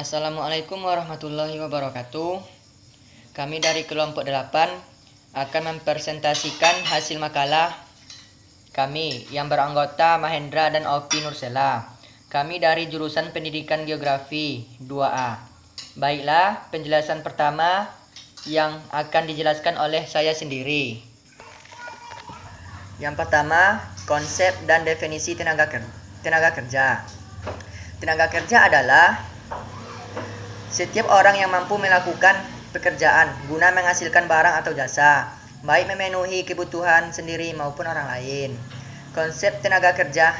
Assalamualaikum warahmatullahi wabarakatuh. Kami dari kelompok 8 akan mempresentasikan hasil makalah kami yang beranggota Mahendra dan Opi Nursela. Kami dari jurusan Pendidikan Geografi 2A. Baiklah, penjelasan pertama yang akan dijelaskan oleh saya sendiri. Yang pertama, konsep dan definisi tenaga kerja. Tenaga kerja adalah setiap orang yang mampu melakukan pekerjaan guna menghasilkan barang atau jasa, baik memenuhi kebutuhan sendiri maupun orang lain. Konsep tenaga kerja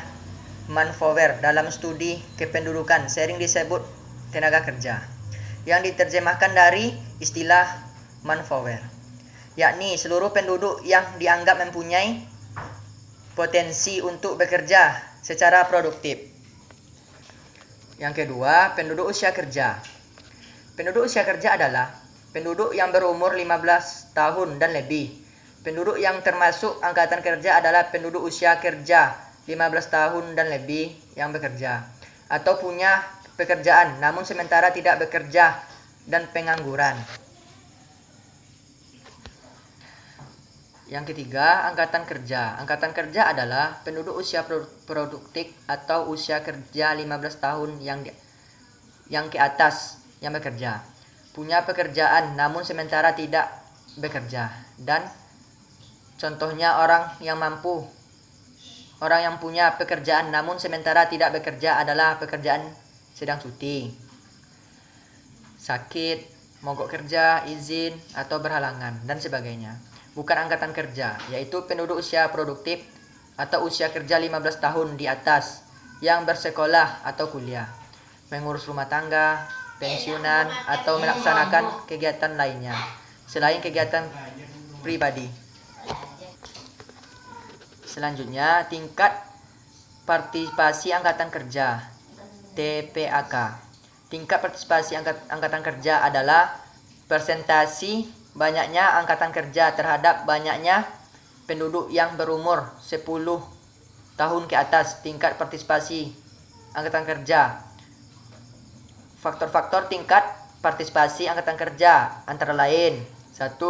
manpower dalam studi kependudukan sering disebut tenaga kerja, yang diterjemahkan dari istilah manpower, yakni seluruh penduduk yang dianggap mempunyai potensi untuk bekerja secara produktif. Yang kedua, penduduk usia kerja. Penduduk usia kerja adalah penduduk yang berumur 15 tahun dan lebih. Penduduk yang termasuk angkatan kerja adalah penduduk usia kerja 15 tahun dan lebih yang bekerja atau punya pekerjaan namun sementara tidak bekerja dan pengangguran. Yang ketiga, angkatan kerja. Angkatan kerja adalah penduduk usia produktif atau usia kerja 15 tahun yang ke atas yang bekerja, punya pekerjaan namun sementara tidak bekerja, dan contohnya orang yang punya pekerjaan namun sementara tidak bekerja adalah pekerjaan sedang cuti, sakit, mogok kerja, izin, atau berhalangan, dan sebagainya. Bukan angkatan kerja, yaitu penduduk usia produktif atau usia kerja 15 tahun di atas yang bersekolah atau kuliah, mengurus rumah tangga, pensiunan, atau melaksanakan kegiatan lainnya selain kegiatan pribadi. Selanjutnya, tingkat partisipasi angkatan kerja (TPAK). Tingkat partisipasi angkatan kerja adalah persentase banyaknya angkatan kerja terhadap banyaknya penduduk yang berumur 10 tahun ke atas. Tingkat partisipasi angkatan kerja. Faktor-faktor tingkat partisipasi angkatan kerja antara lain: 1.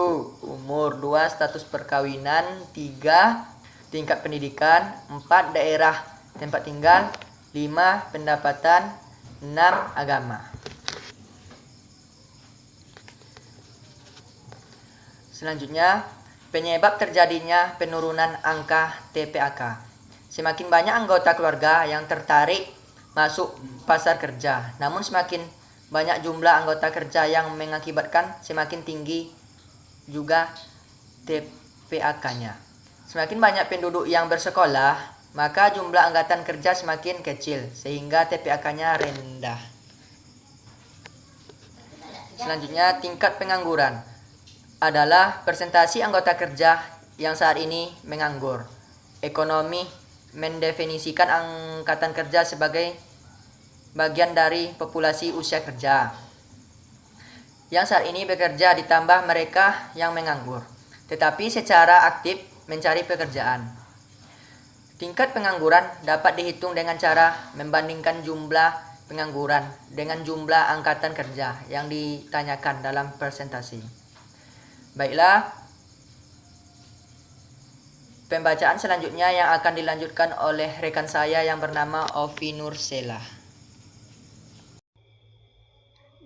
Umur, 2. Status perkawinan, 3. Tingkat pendidikan, 4. Daerah tempat tinggal, 5. Pendapatan, 6. Agama. Selanjutnya, penyebab terjadinya penurunan angka TPAK. Semakin banyak anggota keluarga yang tertarik masuk pasar kerja, namun semakin banyak jumlah anggota kerja yang mengakibatkan semakin tinggi juga TPAK-nya. Semakin banyak penduduk yang bersekolah, maka jumlah angkatan kerja semakin kecil sehingga TPAK-nya rendah. Selanjutnya, tingkat pengangguran adalah persentase anggota kerja yang saat ini menganggur. Ekonomi mendefinisikan angkatan kerja sebagai bagian dari populasi usia kerja yang saat ini bekerja ditambah mereka yang menganggur, tetapi secara aktif mencari pekerjaan. Tingkat pengangguran dapat dihitung dengan cara membandingkan jumlah pengangguran dengan jumlah angkatan kerja yang ditanyakan dalam presentasi. Baiklah, pembacaan selanjutnya yang akan dilanjutkan oleh rekan saya yang bernama Opi Nursela.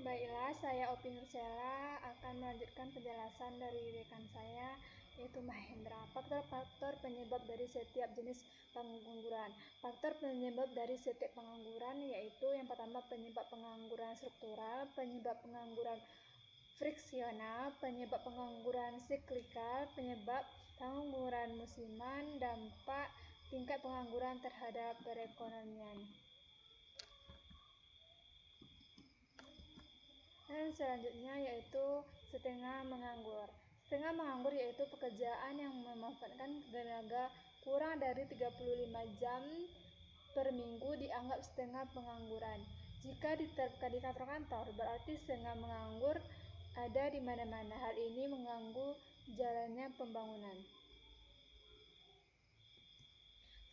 Baiklah, saya Opi Nursela akan melanjutkan penjelasan dari rekan saya, yaitu Mahendra. Faktor-faktor penyebab dari setiap jenis pengangguran. Faktor penyebab dari setiap pengangguran yaitu yang pertama penyebab pengangguran struktural, penyebab pengangguran friksional, penyebab pengangguran siklikal, penyebab pengangguran musiman, dampak tingkat pengangguran terhadap perekonomian. Dan selanjutnya yaitu setengah menganggur. Setengah menganggur yaitu pekerjaan yang memanfaatkan tenaga kurang dari 35 jam per minggu dianggap setengah pengangguran. Jika diterapkan di kantor-kantor, berarti setengah menganggur ada di mana-mana. Hal ini mengganggu jalannya pembangunan.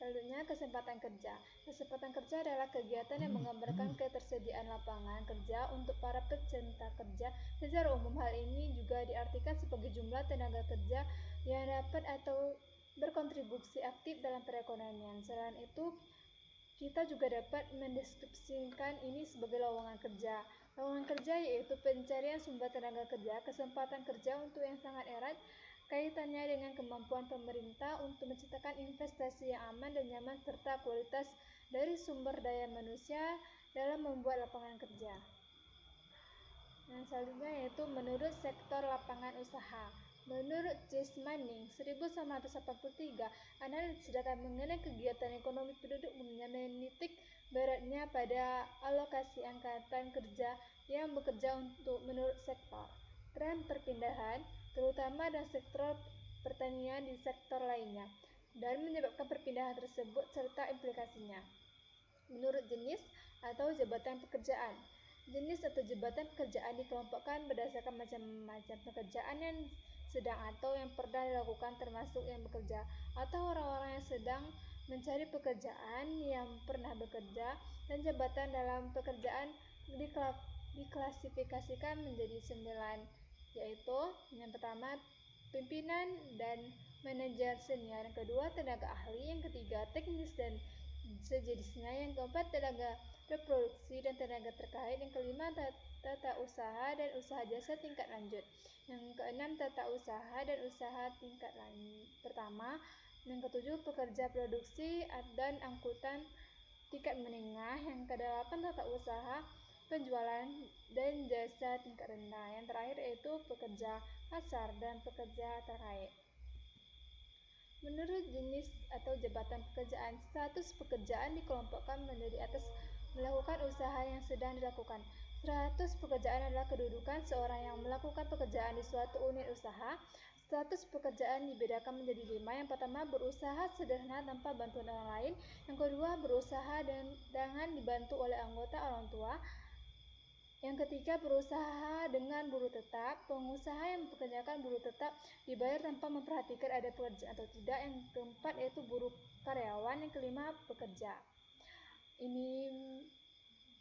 Selanjutnya, kesempatan kerja. Kesempatan kerja adalah kegiatan yang menggambarkan ketersediaan lapangan kerja untuk para pecinta kerja. Secara umum, hal ini juga diartikan sebagai jumlah tenaga kerja yang dapat atau berkontribusi aktif dalam perekonomian. Selain itu, kita juga dapat mendeskripsikan ini sebagai lowongan kerja. Lowongan kerja yaitu pencarian sumber tenaga kerja, kesempatan kerja untuk yang sangat erat, kaitannya dengan kemampuan pemerintah untuk menciptakan investasi yang aman dan nyaman serta kualitas dari sumber daya manusia dalam membuat lapangan kerja. Nah, selanjutnya yaitu menurut sektor lapangan usaha. Menurut J.S. Manning 1983, analisis data mengenai kegiatan ekonomi penduduk menitik beratnya pada alokasi angkatan kerja yang bekerja untuk menurut sektor. Tren perpindahan, terutama dari sektor pertanian di sektor lainnya, dan menyebabkan perpindahan tersebut serta implikasinya. Menurut jenis atau jabatan pekerjaan. Jenis atau jabatan pekerjaan dikelompokkan berdasarkan macam-macam pekerjaan yang sedang atau yang pernah dilakukan, termasuk yang bekerja atau orang-orang yang sedang mencari pekerjaan, yang pernah bekerja, dan jabatan dalam pekerjaan diklasifikasikan menjadi 9, yaitu yang pertama pimpinan dan manajer senior, yang kedua tenaga ahli, yang ketiga teknis dan sejenisnya, yang keempat tenaga reproduksi dan tenaga terkait, yang kelima tata usaha dan usaha jasa tingkat lanjut, yang keenam tata usaha dan usaha tingkat pertama, yang ketujuh pekerja produksi dan angkutan tingkat menengah, yang kedelapan tata usaha penjualan dan jasa tingkat rendah, yang terakhir yaitu pekerja kasar dan pekerja terkait. Menurut jenis atau jabatan pekerjaan, status pekerjaan dikelompokkan menjadi atas melakukan usaha yang sedang dilakukan. Status pekerjaan adalah kedudukan seorang yang melakukan pekerjaan di suatu unit usaha. Status pekerjaan dibedakan menjadi 5. Yang pertama, berusaha sederhana tanpa bantuan orang lain. Yang kedua, berusaha dengan dibantu oleh anggota orang tua. Yang ketiga, berusaha dengan buruh tetap. Pengusaha yang mempekerjakan buruh tetap dibayar tanpa memperhatikan ada pekerjaan atau tidak. Yang keempat yaitu buruh karyawan. Yang kelima, pekerja. Ini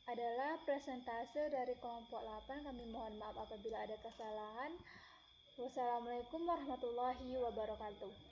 adalah presentase dari kelompok 8. Kami mohon maaf apabila ada kesalahan. Wassalamualaikum warahmatullahi wabarakatuh.